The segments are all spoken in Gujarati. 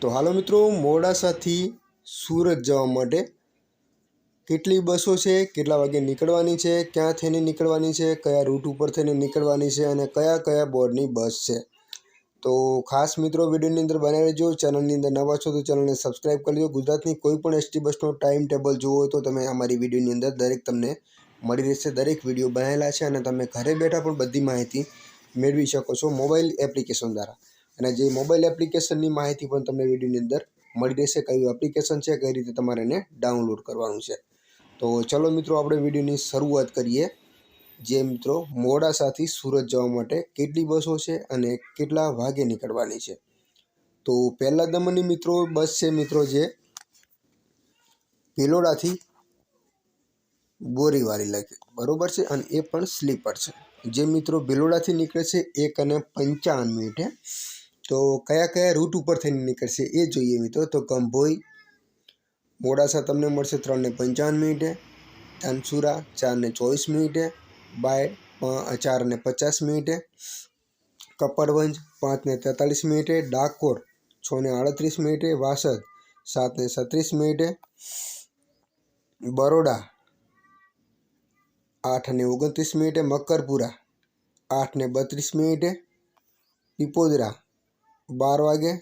તો હાલો મિત્રો, મોડાસાથી સુરત જવા માટે કેટલી બસો છે, કેટલા વાગે નીકળવાની છે, ક્યાં થઈને નીકળવાની છે, કયા રૂટ ઉપર થઈને નીકળવાની છે અને કયા કયા બોર્ડની બસ છે। તો ખાસ મિત્રો વિડીયોની અંદર બનાવી રહેજો। ચેનલની અંદર નવા છો તો ચેનલને સબસ્ક્રાઈબ કરી લો। ગુજરાતની કોઈ પણ એસટી બસનો ટાઈમ ટેબલ જોવો હોય તો તમે અમારી વિડીયોની અંદર દરેક તમને મળી રહેશે। દરેક વિડીયો બનાવેલા છે અને તમે ઘરે બેઠા પણ બધી માહિતી મેળવી શકો છો મોબાઈલ એપ્લિકેશન દ્વારા। અને જે મોબાઈલ એપ્લિકેશનની માહિતી પણ તમને વિડીયોની અંદર મળી રહેશે। કયું એપ્લિકેશન છે, કઈ રીતે તમારે એને ડાઉનલોડ કરવાનું છે। તો ચલો મિત્રો, આપણે વિડીયોની શરૂઆત કરીએ। જે મિત્રો મોડાસાથી સુરત જવા માટે કેટલી બસો છે અને કેટલા વાગે નીકળવાની છે। તો પહેલા નંબરની મિત્રો બસ છે મિત્રો જે ભિલોડાથી બોરીવાલી લખે બરોબર છે, અને એ પણ સ્લીપર છે। જે મિત્રો ભિલોડાથી નીકળે છે 1:55 તો કયા કયા રૂટ ઉપર થઈને નીકળશે એ જોઈએ મિત્રો। તો કંભોઈ મોડાસા તમને મળશે 3:55, ધનસુરા 4:24, બાય 4:50, કપડવંજ 5:43, ડાકોર 6:38, વાસદ 7:36, બરોડા 8:29, મકરપુરા 8:32, પીપોદરા 12 વાગે,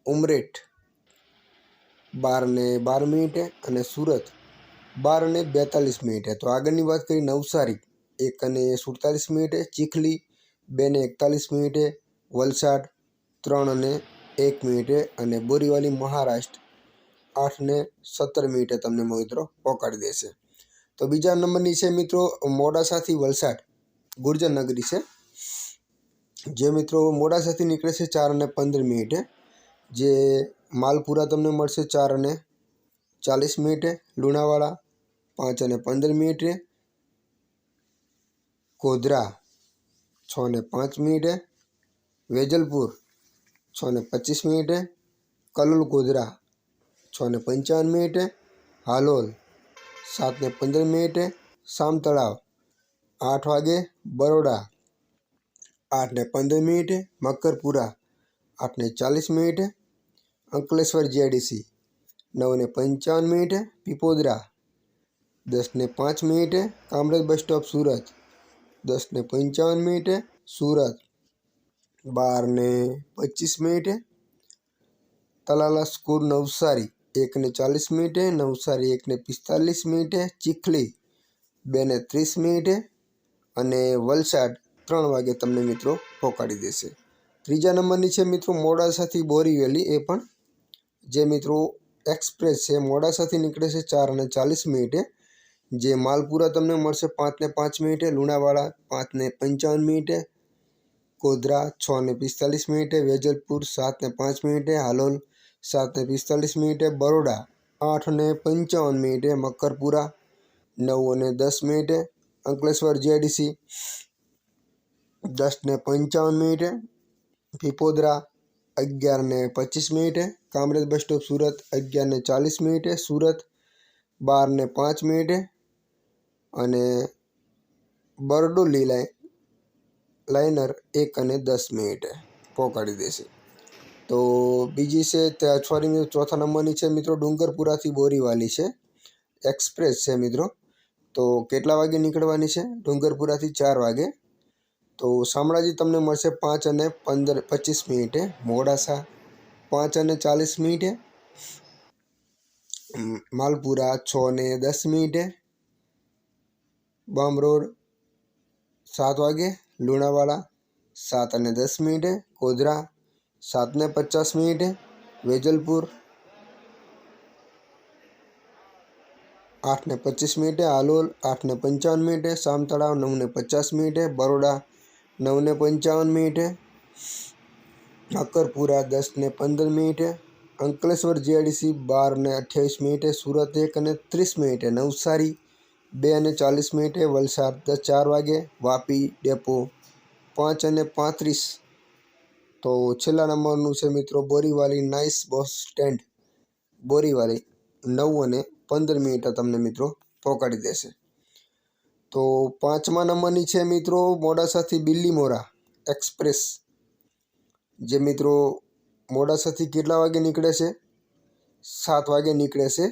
ઉમરેઠ 12:12 અને સુરત 12:42। તો આગળની વાત કરીએ નવસારી 1:47, ચીખલી 2:41, વલસાડ 3:01 અને બોરીવાલી મહારાષ્ટ્ર 8:17 તમને મિત્રો પહોંચાડી દેશે। તો બીજા નંબરની છે મિત્રો મોડાસાથી વલસાડ ગુર્જરનગરી છે। જે મિત્રો મોડાસાથી નીકળે છે 4:15, જે માલપુરા તમને મળશે 4:40, લુણાવાડા 5:15, ગોધરા 6:05, વેજલપુર 6:25, કલોલ ગોધરા 6:55, હાલોલ 7:15, સામતળાવ 8 વાગે, Baroda 8:15, Makarpura 8:40, Ankleshwar GIDC 9:55, Pipodara 10:05, Kamrej bus stop Surat 10:55, Surat 12:25, Talala school Navsari 1:40, Navsari 1:45, Chikhli 2:30 અને વલસાડ 3 વાગે તમને મિત્રો પહોંચાડી દેશે। ત્રીજા નંબરની છે મિત્રો મોડાસાથી બોરીવલી, એ પણ જે મિત્રો એક્સપ્રેસ છે। મોડાસાથી નીકળે છે 4:40, જે માલપુરા તમને મળશે 5:05, Lunawada 5:55, Godhra 6:45, Vejalpur 7:05, Halol 7:45, Baroda 8:55, Makarpura 9:10, Ankleshwar GIDC 10:55, Pipodara 11:25, Kamrej bus stop Surat 11:40, Surat 12:05 અને બરડોલી લાઇનર 1:10 પહોંચાડી દેશે। તો બીજી છે ચોથા નંબરની છે મિત્રો ડુંગરપુરાથી બોરીવાલી છે, એક્સપ્રેસ છે મિત્રો। તો કેટલા વાગે નીકળવાની છે? ડુંગરપુરાથી 4 વાગે। તો શામળાજી તમને મળશે 5:25, મોડાસા 5:40, માલપુરા 6:10, બામરોડ 7 વાગે, લુણાવાડા 7:10, ગોધરા 7:50, વેજલપુર 8:25, હાલોલ 8:55, સામતળાવ 9:50, બરોડા 9:55, મકરપુરા 10:15, અંકલેશ્વર જીઆઈડીસી 12:28, સુરત 1:30, નવસારી 2:40, વલસાડ 4 વાગે, વાપી ડેપો 5:35। તો છેલ્લા નંબરનું છે મિત્રો બોરીવાલી નાઇસ બસ સ્ટેન્ડ, બોરીવાલી 9:15 તમને મિત્રો પહોંચાડી દેશે। તો પાંચમા નંબરની છે મિત્રો મોડાસાથી બિલ્લીમોરા એક્સપ્રેસ, જે મિત્રો મોડાસાથી કેટલા વાગે નીકળે છે? 7 વાગે નીકળે છે.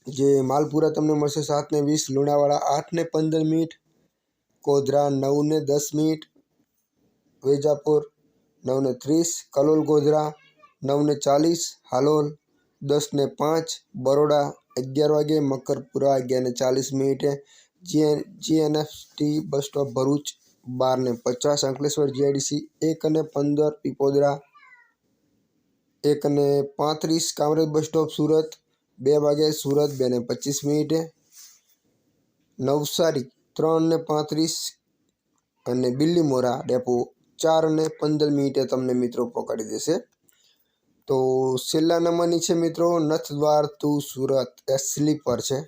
જે માલપુરા તમને મળશે 7:20, લુણાવાડા 8:15, ગોધરા 9:10, વેજાપુર 9:30, કલોલ ગોધરા 9:40, હાલોલ 10:05, બરોડા 11 વાગે, Makarpura 11:40, GNFT bus stop Bharuch 12:50, Ankleshwar GIDC 1:15, Pipodara 1:35, Kamrej bus stop Surat 2 વાગે, સુરત 2:25, નવસારી 3:35 અને બિલ્લીમોરા ડેપો 4:15 તમને મિત્રો પકડી દેશે. તો છેલ્લા નંબરની છે મિત્રો નથદ્વાર ટુ સુરત, એ સ્લીપર છે.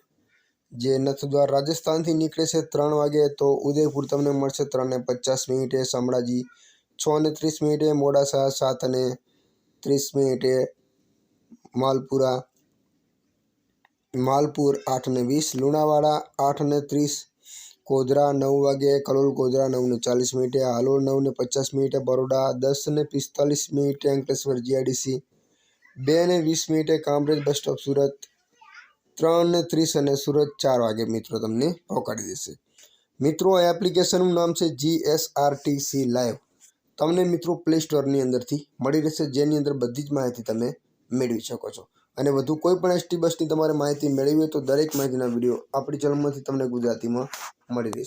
જે નથદ્વાર રાજસ્થાનથી નીકળે છે 3 વાગે, તો ઉદયપુર તમને મળશે 3:50, શામળાજી 6:30, મોડાસા 7:30, માલપુર 8:20, લુણાવાડા 8:30, ગોધરા 9 વાગે, Kalol Godhra 9:40, Halol 9:50, Baroda 10:45, Ankleshwar GIDC 2:20, Kamrej bus stop Surat 3:30 અને સુરત 4 વાગે મિત્રો તમને પહોંચાડી દેશે. મિત્રો આ એપ્લિકેશનનું નામ છે GSRTC લાઈવ. તમને મિત્રો પ્લે સ્ટોરની અંદરથી મળી રહેશે, જેની અંદર બધી જ માહિતી તમે મેળવી શકો છો. અને વધુ કોઈ પણ ST બસની તમારે માહિતી મેળવી હોય તો દરેક માહિતીના વિડીયો આપણી ચેનલમાંથી તમને ગુજરાતીમાં મળી રહેશે.